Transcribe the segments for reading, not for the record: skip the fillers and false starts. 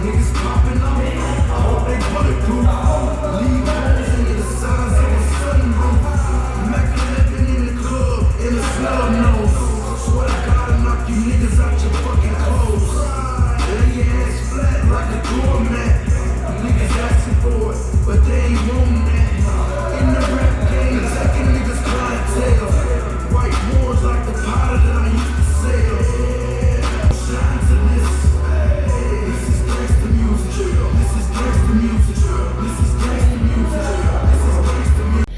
Niggas popping up, I hope they bulletproof. Leave holes in the signs of a sunroof. Mac 11 in the club, in the snub nose. Swear to God, I knock you niggas out your fucking clothes. Lay your ass flat like a doormat. Niggas asking for it, but they ain't wanting that. In the rap game, taking niggas clientele. White wars like the powder that I used to sell. Shine to this. This is gangsta music. This is gangsta music. This is gangsta music. This is gangsta music.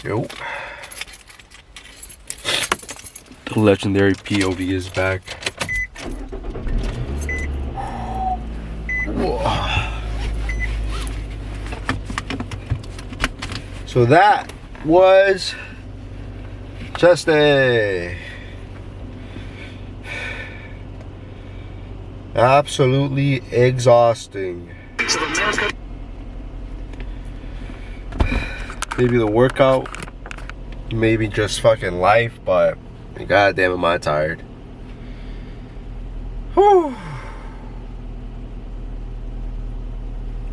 Yo. The legendary POV is back. Whoa. So that was just absolutely exhausting. Maybe the workout, maybe just fucking life, but goddamn am I tired. Whew.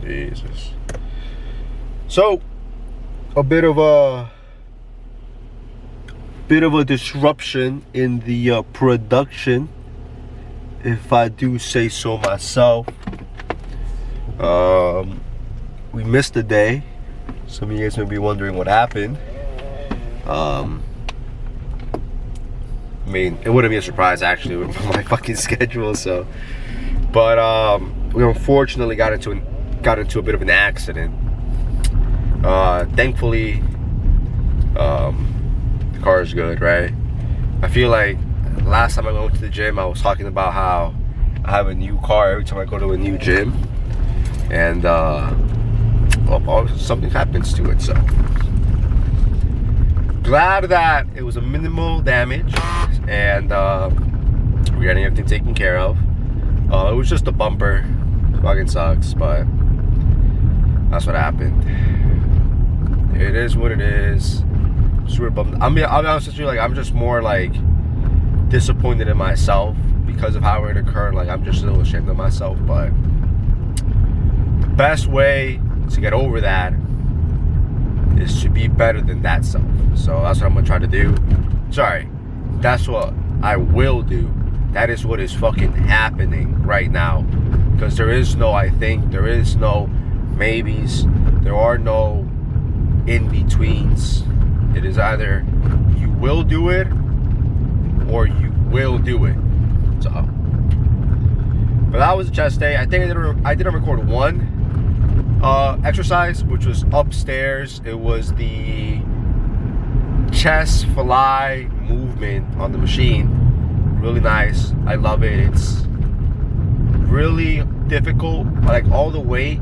Jesus. So, a bit of a disruption in the production, if I do say so myself. We missed a day. Some of you guys may be wondering what happened. I mean, it wouldn't be a surprise actually with my fucking schedule. So, but we unfortunately got into a bit of an accident. Thankfully, the car is good, right? I feel like last time I went to the gym, I was talking about how I have a new car every time I go to a new gym, and something happens to it. So glad that it was a minimal damage, and we're getting everything taken care of. It was just a bumper. Fucking sucks, but that's what happened. It is what it is. Super bummed. I'll be honest with you, like, I'm just more like disappointed in myself because of how it occurred. Like, I'm just a little ashamed of myself, but the best way to get over that is to be better than that self. So that's what I'm gonna try to do. Sorry, that's what I will do. That is what is fucking happening right now, because there is no I think, there is no maybes, there are no in-betweens. It is either you will do it or you will do it. So, but that was a chest day. I think I didn't record one exercise, which was upstairs. It was the chest fly movement on the machine. Really nice. I love it. It's really difficult. Like, all the weight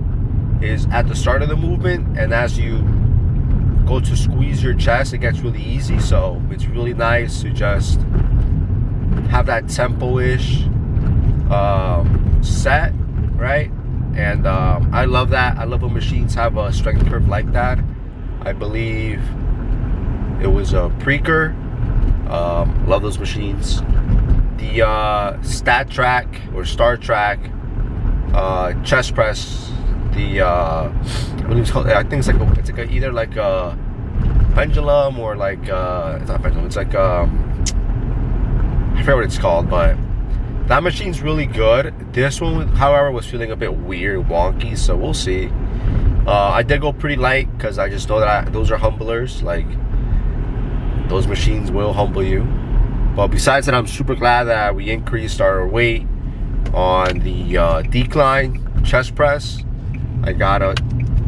is at the start of the movement, and as you go to squeeze your chest, it gets really easy. So it's really nice to just have that tempo-ish set, right? And I love that. I love when machines have a strength curve like that. I believe it was a Preaker. Love those machines. The Stat Track or Star Track chest press. The what is it called? I think it's like either like a pendulum or like it's not pendulum. It's like I forget what it's called, but that machine's really good. This one, however, was feeling a bit weird, wonky. So we'll see. I did go pretty light because I just know that those are humblers. Like those machines will humble you. But besides that, I'm super glad that we increased our weight on the decline chest press. I got it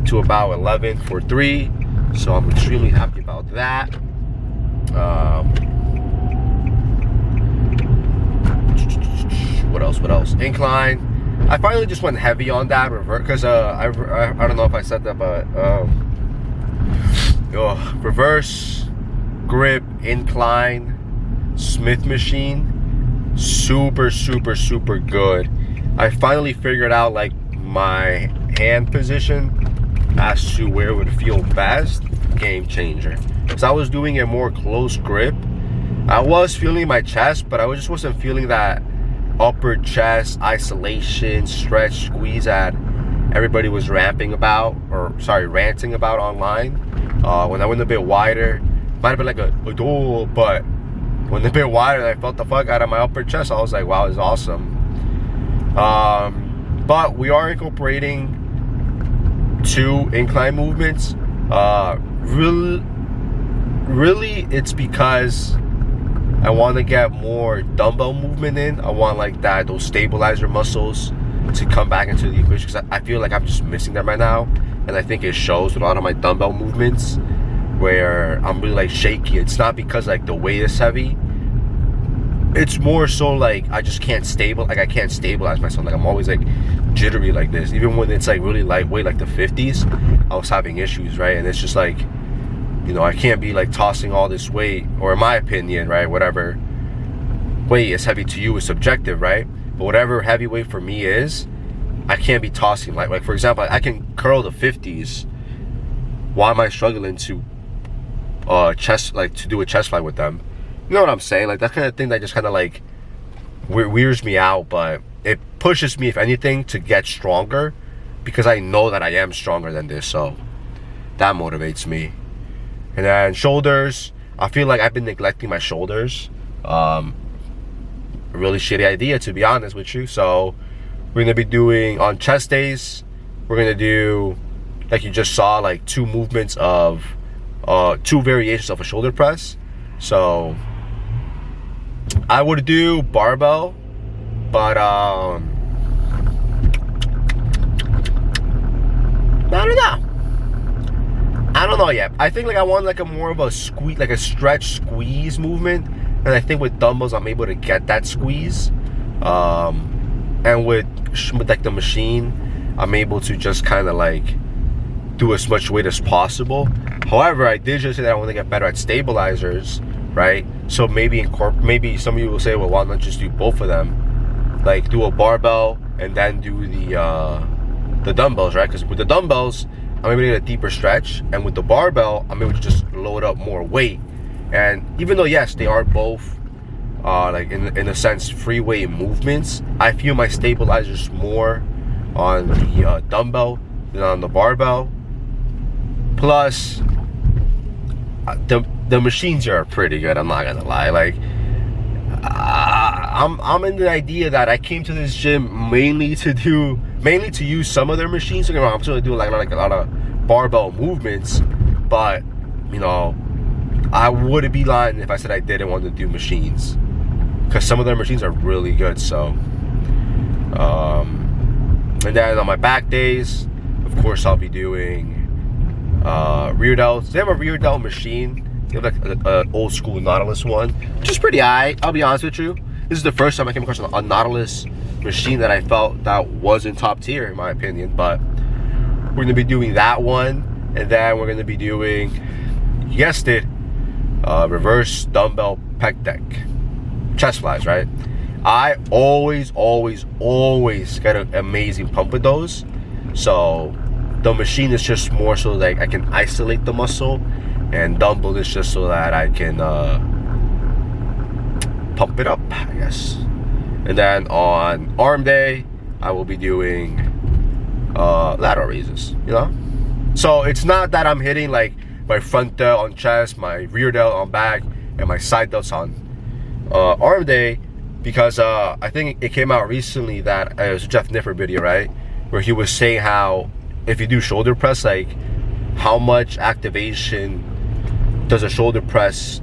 to about 11 for 3, so I'm extremely happy about that. What else? Incline. I finally just went heavy on that revert because I don't know if I said that, but reverse grip incline Smith machine, super good. I finally figured out like my hand position as to where it would feel best. Game changer. Because I was doing a more close grip. I was feeling my chest, but I just wasn't feeling that upper chest isolation, stretch, squeeze that everybody was ranting about online. When I went a bit wider, might have been like a door, but when a bit wider, I felt the fuck out of my upper chest. I was like, wow, this is awesome. But we are incorporating 2 incline movements. Really, it's because I want to get more dumbbell movement in. I want like those stabilizer muscles to come back into the equation, because I feel like I'm just missing them right now, and I think it shows with a lot of my dumbbell movements where I'm really like shaky. It's not because like the weight is heavy. It's more so like I just can't I can't stabilize myself. Like I'm always like jittery like this. Even when it's like really lightweight, like the 50s, I was having issues, right? And it's just like, you know, I can't be like tossing all this weight, or in my opinion, right, whatever weight is heavy to you is subjective, right? But whatever heavy weight for me is, I can't be tossing like for example, I can curl the 50s. Why am I struggling to do a chest fly with them? You know what I'm saying? Like that kind of thing that just kind of like weirds me out, but it pushes me, if anything, to get stronger, because I know that I am stronger than this. So that motivates me. And then shoulders, I feel like I've been neglecting my shoulders. A really shitty idea, to be honest with you. So we're gonna be doing, on chest days, we're gonna do, like you just saw, like 2 movements of 2 variations of a shoulder press. So I would do barbell, but I don't know yet. I think like I want like a more of a squeeze, like a stretch squeeze movement, and I think with dumbbells I'm able to get that squeeze. And with like the machine, I'm able to just kind of like do as much weight as possible. However, I did just say that I want to get better at stabilizers, right? So maybe some of you will say, well, why not just do both of them? Like do a barbell and then do the dumbbells, right? Because with the dumbbells, I'm able to get a deeper stretch, and with the barbell, I'm able to just load up more weight. And even though yes, they are both like in a sense free weight movements, I feel my stabilizers more on the dumbbell than on the barbell. Plus, the machines are pretty good. I'm not gonna lie. Like, I'm in the idea that I came to this gym mainly to use some of their machines. So, I'm still doing like a lot of barbell movements, but you know, I wouldn't be lying if I said I didn't want to do machines, because some of their machines are really good. So, and then on my back days, of course, I'll be doing rear delts. They have a rear delt machine. They have like an old school Nautilus one, which is pretty high. I'll be honest with you. This is the first time I came across a Nautilus machine that I felt that wasn't top tier, in my opinion. But we're gonna be doing that one, and then we're gonna be doing, you guessed it, reverse dumbbell pec deck, chest flies, right? I always get an amazing pump with those. So the machine is just more so like I can isolate the muscle, and dumbbell is just so that I can pump it up, I guess. And then on arm day, I will be doing lateral raises, you know? So it's not that I'm hitting like my front delt on chest, my rear delt on back, and my side delts on arm day, because I think it came out recently that it was a Jeff Nippert video, right? Where he was saying how if you do shoulder press, like how much activation does a shoulder press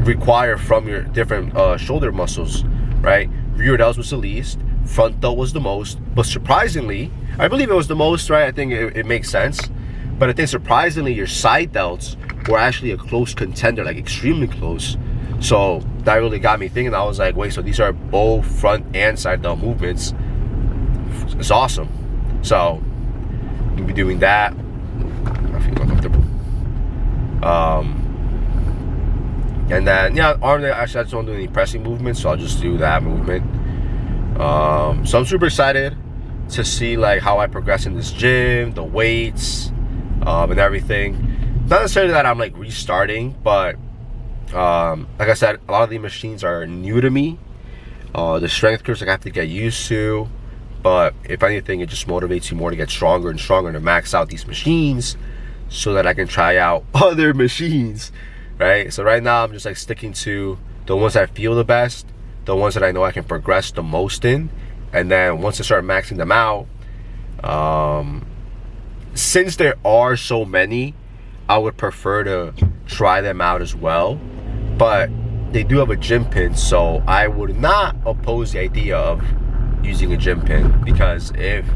require from your different shoulder muscles, right? Rear delt was the least, front delt was the most, but surprisingly, I believe it was the most, right? I think it makes sense, but I think surprisingly your side delts were actually a close contender, like extremely close. So that really got me thinking. I was like, wait, so these are both front and side delt movements. It's awesome. So we'll be doing that. I feel uncomfortable. And then yeah, arm day, actually I just don't do any pressing movements, so I'll just do that movement. So I'm super excited to see like how I progress in this gym, the weights, and everything. Not necessarily that I'm like restarting, but like I said, a lot of the machines are new to me. The strength curves like I have to get used to, but if anything, it just motivates you more to get stronger and stronger, to max out these machines so that I can try out other machines, right? So right now I'm just like sticking to the ones that I feel the best, the ones that I know I can progress the most in, and then once I start maxing them out, since there are so many, I would prefer to try them out as well. But they do have a gym pin, so I would not oppose the idea of using a gym pin, because if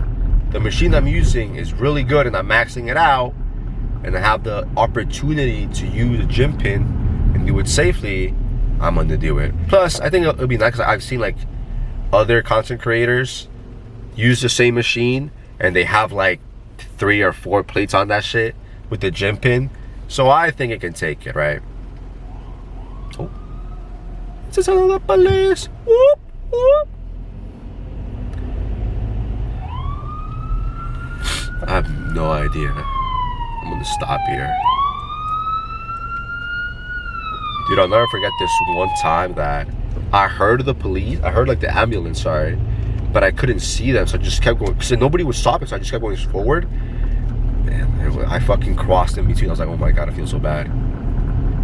the machine I'm using is really good and I'm maxing it out and I have the opportunity to use a gym pin and do it safely, I'm gonna do it. Plus, I think it'll be nice, because I've seen like other content creators use the same machine and they have like 3 or 4 plates on that shit with the gym pin. So I think it can take it, right? Oh, it's a son of the police. Whoop, whoop. I have no idea. I'm gonna stop here. Dude, I'll never forget this one time that I heard the police. I heard like the ambulance, sorry, but I couldn't see them, so I just kept going, because nobody was stopping, so I just kept going forward. Man, I fucking crossed in between. I was like, oh my god, I feel so bad.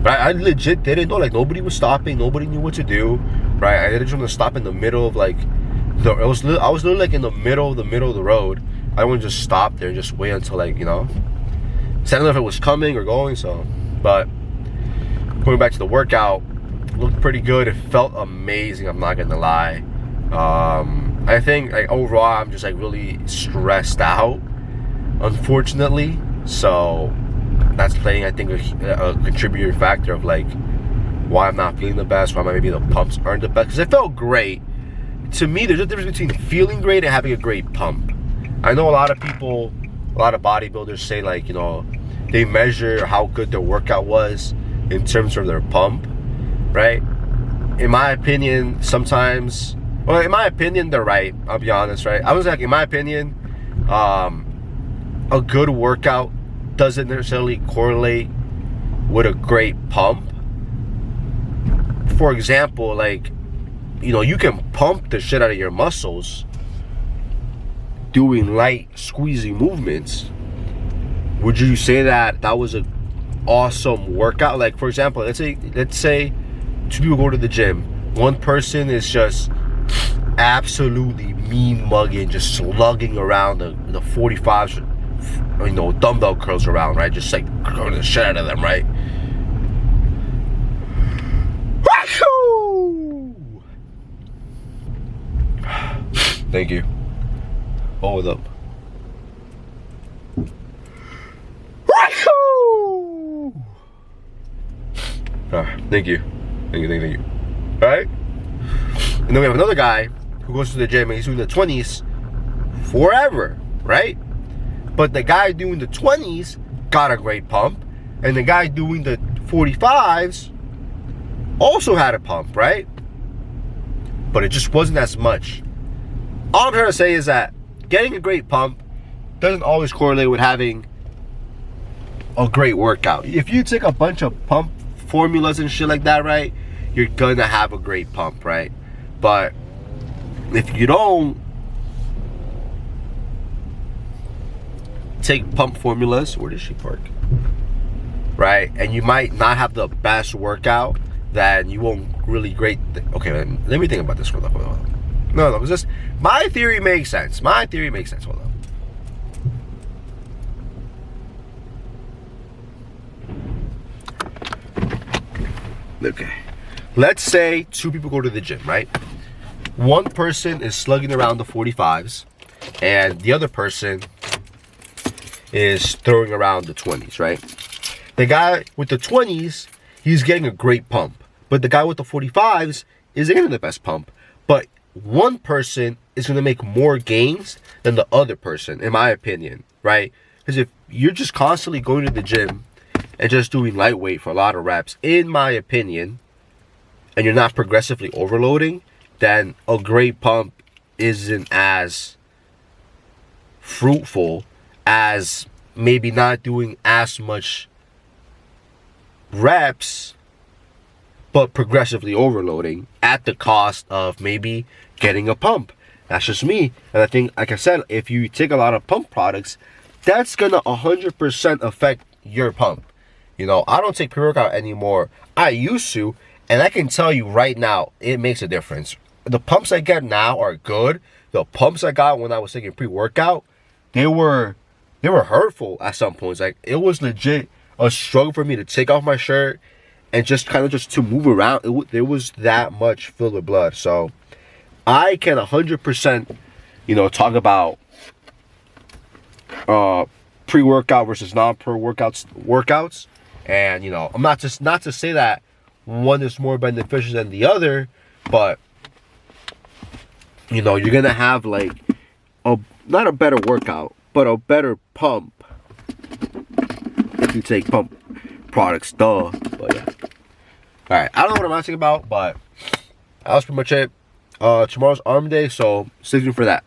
But I legit didn't know, like nobody was stopping, nobody knew what to do, right? I didn't just want to stop in the middle of like I was literally like in the middle of the road. I wouldn't just stop there and just wait until like, you know, so I don't know if it was coming or going. So, but going back to the workout, it looked pretty good. It felt amazing, I'm not gonna lie. I think like overall I'm just like really stressed out, unfortunately. So that's playing, I think, a contributing factor of like why I'm not feeling the best, why maybe the pumps aren't the best, because it felt great. To me, there's a difference between feeling great and having a great pump. I know a lot of people, a lot of bodybuilders say like, you know, they measure how good their workout was in terms of their pump, right? In my opinion, sometimes, well, in my opinion, they're right. I'll be honest, right? I was like, in my opinion, a good workout doesn't necessarily correlate with a great pump. For example, like, you know, you can pump the shit out of your muscles doing light squeezy movements. Would you say that that was an awesome workout? Like, for example, let's say 2 people go to the gym. One person is just absolutely mean mugging, just slugging around the 45s, you know, dumbbell curls around, right? Just like throwing the shit out of them, right? Thank you. Hold up. Thank you. Thank you. Alright? And then we have another guy who goes to the gym and he's doing the 20s forever, right? But the guy doing the 20s got a great pump, and the guy doing the 45s also had a pump, right? But it just wasn't as much. All I'm trying to say is that getting a great pump doesn't always correlate with having a great workout. If you take a bunch of pump formulas and shit like that, right, you're gonna have a great pump, right? But if you don't take pump formulas, where does she park? Right, and you might not have the best workout, then you won't really okay, man, let me think about this for a while. No, because this, my theory makes sense. My theory makes sense. Hold on. Okay, let's say two people go to the gym, right? One person is slugging around the 45s, and the other person is throwing around the 20s, right? The guy with the 20s, he's getting a great pump, but the guy with the 45s isn't getting the best pump. But one person is going to make more gains than the other person, in my opinion, right? Because if you're just constantly going to the gym and just doing lightweight for a lot of reps, in my opinion, and you're not progressively overloading, then a great pump isn't as fruitful as maybe not doing as much reps but progressively overloading at the cost of maybe getting a pump. That's just me. And I think, like I said, if you take a lot of pump products, that's gonna 100% affect your pump. You know, I don't take pre-workout anymore. I used to, and I can tell you right now, it makes a difference. The pumps I get now are good. The pumps I got when I was taking pre-workout, they were hurtful at some points. Like, it was legit a struggle for me to take off my shirt and just kind of just to move around. There was that much filled with blood. So I can 100%, you know, talk about pre-workout versus workouts. And, you know, I'm not to say that one is more beneficial than the other, but, you know, you're gonna have like not a better workout, but a better pump if you take pump products, duh. But yeah. Alright, I don't know what I'm asking about, but that was pretty much it. Tomorrow's arm day, so stay tuned for that.